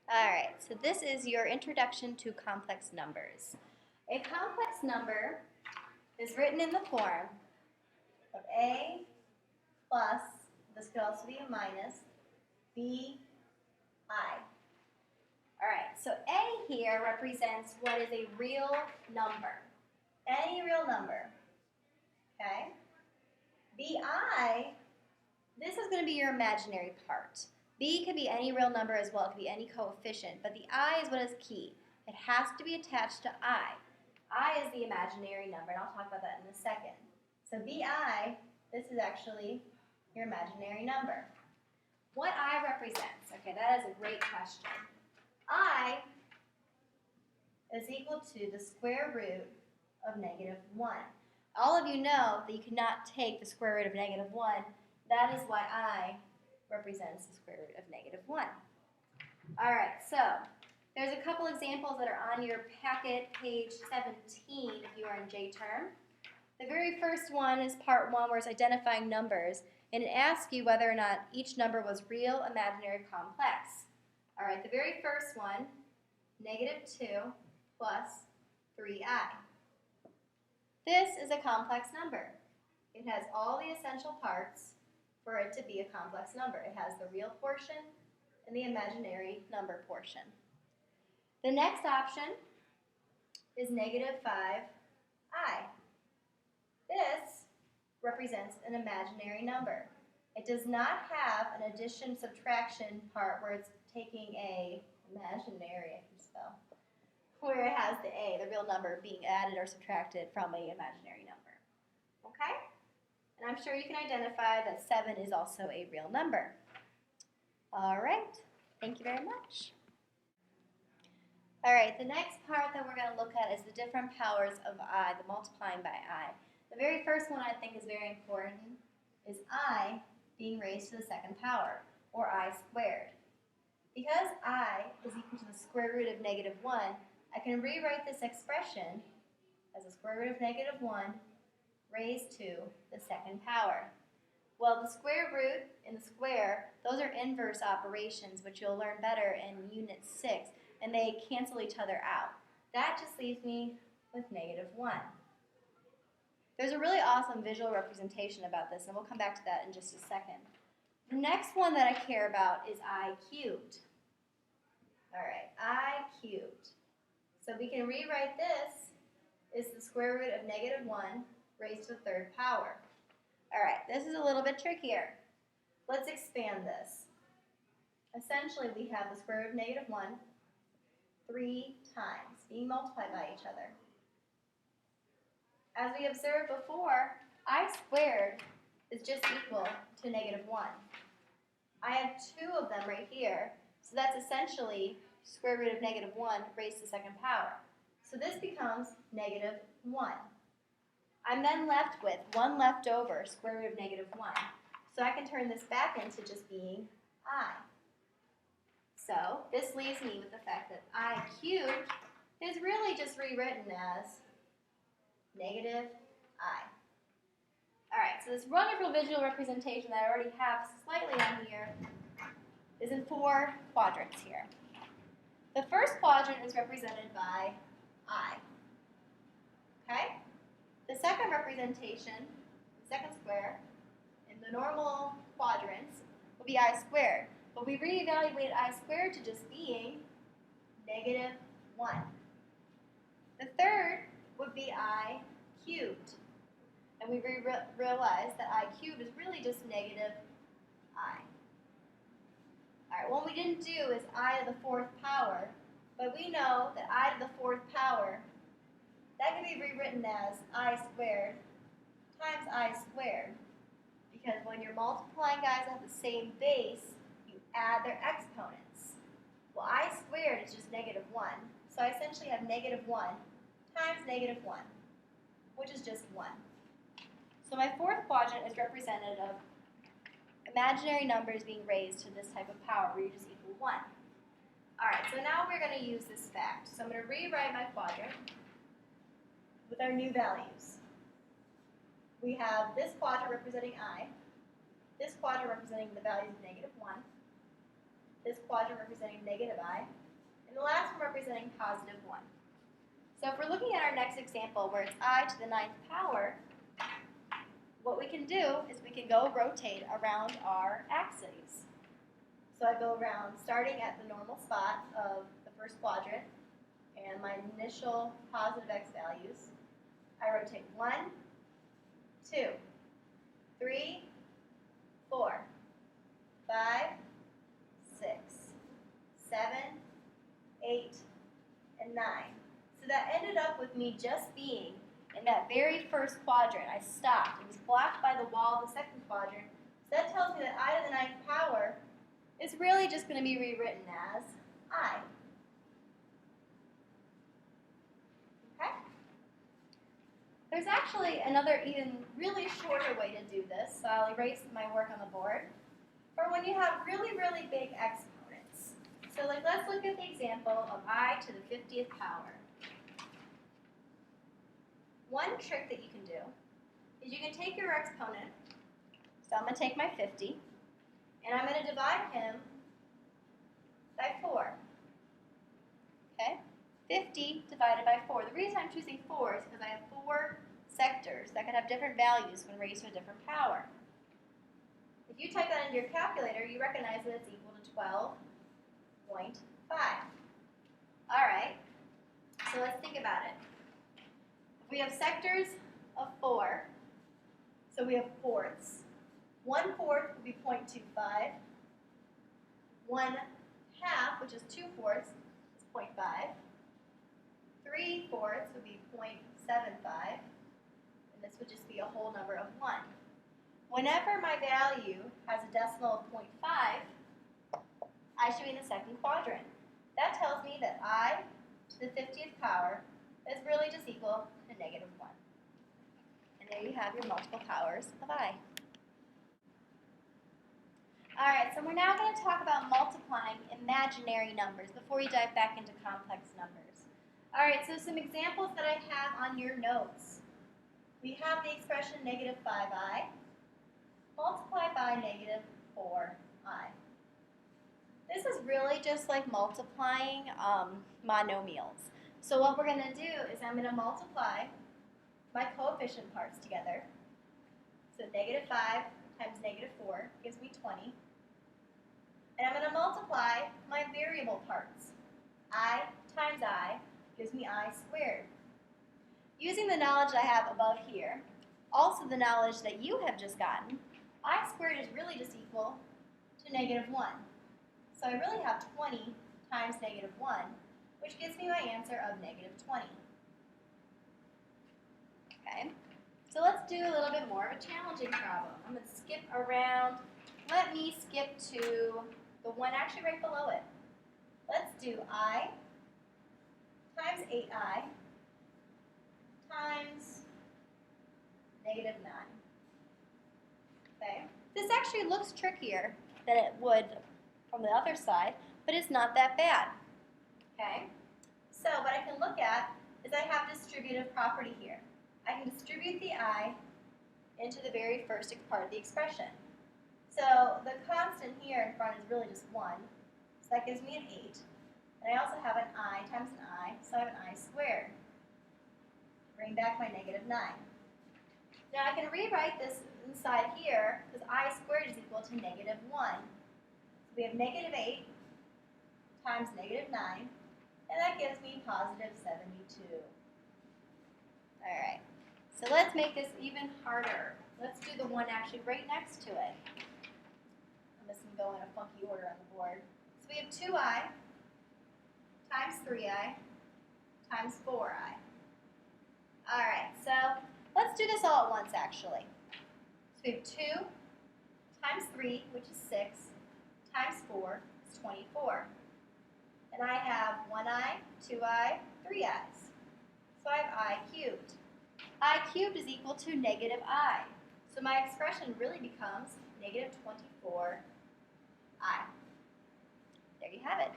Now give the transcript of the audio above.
Alright, so this is your introduction to complex numbers. A complex number is written in the form of a plus, this could also be a minus, b, I. Alright, so a here represents what is a real number. Any real number. Okay? bi, this is going to be your imaginary part. B could be any real number as well. It could be any coefficient. But the I is what is key. It has to be attached to I. I is the imaginary number, and I'll talk about that in a second. So BI, this is actually your imaginary number. What I represents? Okay, that is a great question. I is equal to the square root of -1. All of you know that you cannot take the square root of -1. That is why I represents the square root of -1. All right, so there's a couple examples that are on your packet, page 17, if you are in J-term. The very first one is part 1, where it's identifying numbers, and it asks you whether or not each number was real, imaginary, or complex. All right, the very first one, -2 plus 3i. This is a complex number. It has all the essential parts for it to be a complex number. It has the real portion and the imaginary number portion. The next option is -5i. This represents an imaginary number. It does not have an addition-subtraction part where it's taking a imaginary, I can spell, where it has the a, the real number, being added or subtracted from an imaginary number. Okay? And I'm sure you can identify that 7 is also a real number. All right, thank you very much. All right, the next part that we're going to look at is the different powers of I, the multiplying by I. The very first one I think is very important is I being raised to the second power, or I squared. Because I is equal to the square root of -1, I can rewrite this expression as the square root of -1 raised to the second power. Well, the square root and the square, those are inverse operations, which you'll learn better in Unit 6, and they cancel each other out. That just leaves me with -1. There's a really awesome visual representation about this, and we'll come back to that in just a second. The next one that I care about is I cubed. All right, I cubed. So we can rewrite this as the square root of -1 raised to the third power. All right, this is a little bit trickier. Let's expand this. Essentially, we have the square root of -1 3 times being multiplied by each other. As we observed before, I squared is just equal to -1. I have 2 of them right here, so that's essentially square root of -1 raised to the second power. So this becomes -1. I'm then left with 1 left over, square root of -1. So I can turn this back into just being I. So this leaves me with the fact that I cubed is really just rewritten as -I. All right, so this wonderful visual representation that I already have slightly on here is in 4 quadrants here. The first quadrant is represented by I. Okay? The second representation, the second square, in the normal quadrants will be I squared. But we reevaluated I squared to just being -1. The third would be I cubed. And we realized that I cubed is really just -I. All right, what we didn't do is I to the 4th power, but we know that I to the 4th power, that can be rewritten as I squared times I squared. Because when you're multiplying guys that have the same base, you add their exponents. Well, I squared is just -1, so I essentially have -1 times -1, which is just 1. So my 4th quadrant is representative of imaginary numbers being raised to this type of power where you just equal 1. All right, so now we're going to use this fact. So I'm going to rewrite my quadrant with our new values. We have this quadrant representing I, this quadrant representing the values of -1, this quadrant representing negative I, and the last one representing positive 1. So if we're looking at our next example where it's I to the 9th power, what we can do is we can go rotate around our axes. So I go around starting at the normal spot of the first quadrant and my initial positive x values. I rotate 1, 2, 3, 4, 5, 6, 7, 8, and 9. So that ended up with me just being in that very first quadrant. I stopped. It was blocked by the wall of the second quadrant. So that tells me that I to the 9th power is really just going to be rewritten as I. Okay? There's actually another even really shorter way to do this, so I'll erase my work on the board, for when you have really, really big exponents. So let's look at the example of I to the 50th power. One trick that you can do is you can take your exponent, so I'm going to take my 50, and I'm going to divide him by 4. Okay? 50 divided by 4. The reason I'm choosing 4 is because I have 4 sectors that could have different values when raised to a different power. If you type that into your calculator, you recognize that it's equal to 12.5. Alright, so let's think about it. If we have sectors of 4, so we have fourths. 1/4 would be 0.25. 1/2, which is 2/4, is 0.5. 3/4 would be 0.75. And this would just be a whole number of 1. Whenever my value has a decimal of 0.5, I should be in the second quadrant. That tells me that I to the 50th power is really just equal to negative 1. And there you have your multiple powers of I. Alright, so we're now going to talk about multiplying imaginary numbers before we dive back into complex numbers. Alright, so some examples that I have on your notes. We have the expression negative 5i multiplied by negative 4i. This is really just like multiplying monomials. So what we're going to do is I'm going to multiply my coefficient parts together. So negative 5 times negative 4 gives me 20. And I'm going to multiply my variable parts. I times I gives me I squared. Using the knowledge I have above here, also the knowledge that you have just gotten, I squared is really just equal to negative 1. So I really have 20 times negative 1, which gives me my answer of negative 20. Okay, so let's do a little bit more of a challenging problem. I'm going to skip around. Let me skip to the one actually right below it. Let's do I times 8i times negative 9. Okay, this actually looks trickier than it would from the other side, but it's not that bad. Okay, so what I can look at is I have distributive property here. I can distribute the I into the very first part of the expression. So the constant here in front is really just 1, so that gives me an 8. And I also have an I times an I, so I have an I squared. Bring back my negative 9. Now I can rewrite this inside here, because I squared is equal to negative 1. So we have negative 8 times negative 9, and that gives me positive 72. Alright, so let's make this even harder. Let's do the one actually right next to it. I'm just going to go in a funky order on the board. So we have 2i times 3i times 4i. Alright, so let's do this all at once actually. So we have 2 times 3, which is 6, times 4 is 24. And I have 1i, 2i, 3i's. So I have I cubed. I cubed is equal to negative I. So my expression really becomes negative 24i. There you have it.